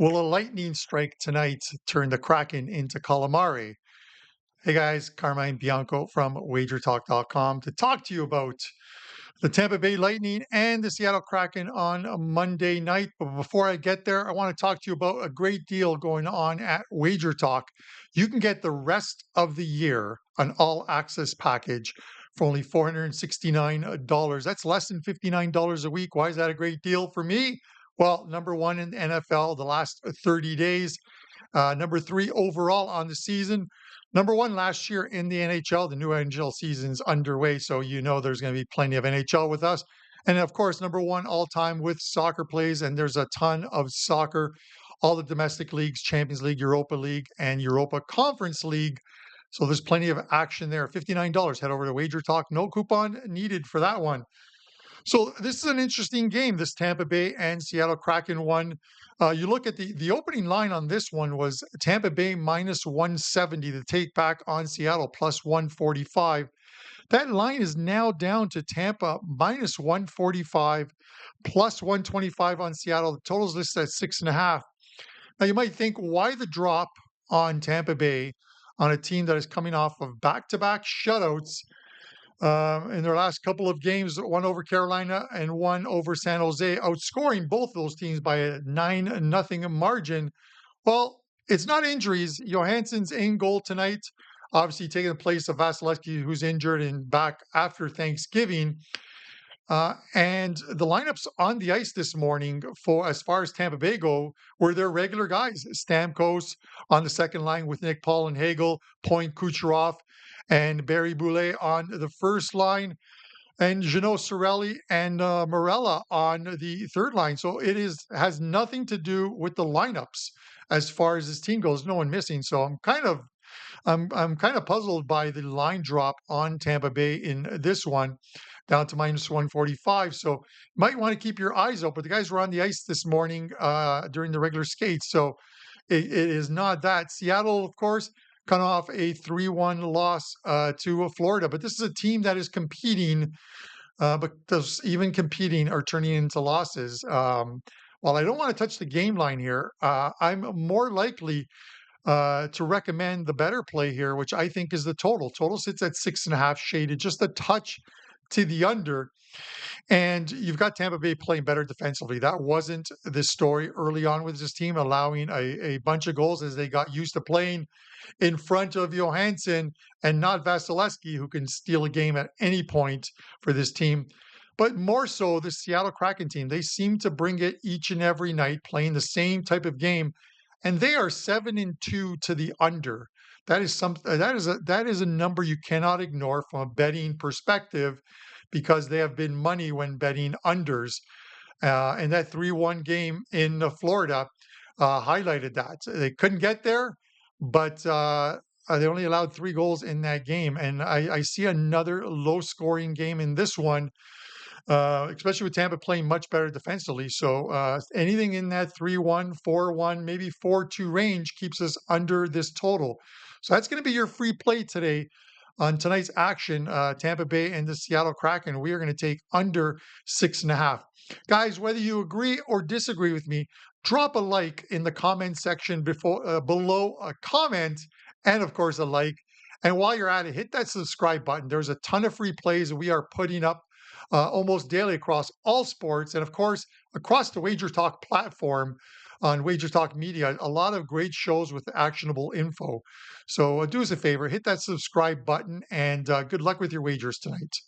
Will a lightning strike tonight turn the Kraken into calamari? Hey guys, Carmine Bianco from wagertalk.com to talk to you about the Tampa Bay Lightning and the Seattle Kraken on a Monday night. But before I get there, I want to talk to you about a great deal going on at Wager Talk. You can get the rest of the year an all access package for only $469. That's less than $59 a week. Why is that a great deal for me? Well, number one in the NFL the last 30 days, number three overall on the season. Number one last year in the NHL. The new NHL season's underway, so you know there's going to be plenty of NHL with us. And of course, number one all time with soccer plays, and there's a ton of soccer, all the domestic leagues, Champions League, Europa League, and Europa Conference League. So there's plenty of action there. $59. Head over to Wager Talk. No coupon needed for that one. So this is an interesting game, this Tampa Bay and Seattle Kraken one. You look at the opening line on this one was Tampa Bay minus 170, the take back on Seattle plus 145. That line is now down to Tampa minus 145, plus 125 on Seattle. The total's listed at 6.5. Now you might think, why the drop on Tampa Bay on a team that is coming off of back-to-back shutouts in their last couple of games, one over Carolina and one over San Jose, outscoring both those teams by a 9-0 margin. Well, it's not injuries. Johansson's in goal tonight, obviously taking the place of Vasilevsky, who's injured and back after Thanksgiving. And the lineups on the ice this morning, for as far as Tampa Bay go, were their regular guys. Stamkos on the second line with Nick Paul and Hagel, Point Kucherov, and Barry Boulet on the first line, and Jeannot Sorelli and Morella on the third line. So it has nothing to do with the lineups as far as this team goes. No one missing. So I'm kind of puzzled by the line drop on Tampa Bay in this one, down to minus 145. So might want to keep your eyes open. The guys were on the ice this morning during the regular skates, so it is not that. Seattle, of course, coming off a 3-1 loss to Florida, but this is a team that is competing, but those even competing are turning into losses. While I don't want to touch the game line here, I'm more likely to recommend the better play here, which I think is the total. Total sits at 6.5, shaded just a touch to the under. And you've got Tampa Bay playing better defensively. That wasn't the story early on with this team, allowing a bunch of goals as they got used to playing in front of Johansson and not Vasilevsky, who can steal a game at any point for this team. But more so, the Seattle Kraken team, they seem to bring it each and every night, playing the same type of game, and they are 7-2 to the under. That is a number you cannot ignore from a betting perspective, because they have been money when betting unders. And that 3-1 game in Florida highlighted that. They couldn't get there, but they only allowed 3 goals in that game. And I see another low scoring game in this one, especially with Tampa playing much better defensively. So anything in that 3-1, 4-1, maybe 4-2 range keeps us under this total. So that's going to be your free play today on tonight's action, Tampa Bay and the Seattle Kraken. We are going to take under 6.5. Guys, whether you agree or disagree with me, drop a like in the comment section below a comment, and of course a like. And while you're at it, hit that subscribe button. There's a ton of free plays that we are putting up almost daily across all sports, and of course across the Wager Talk platform on Wager Talk Media. A lot of great shows with actionable info. So do us a favor, hit that subscribe button, and good luck with your wagers tonight.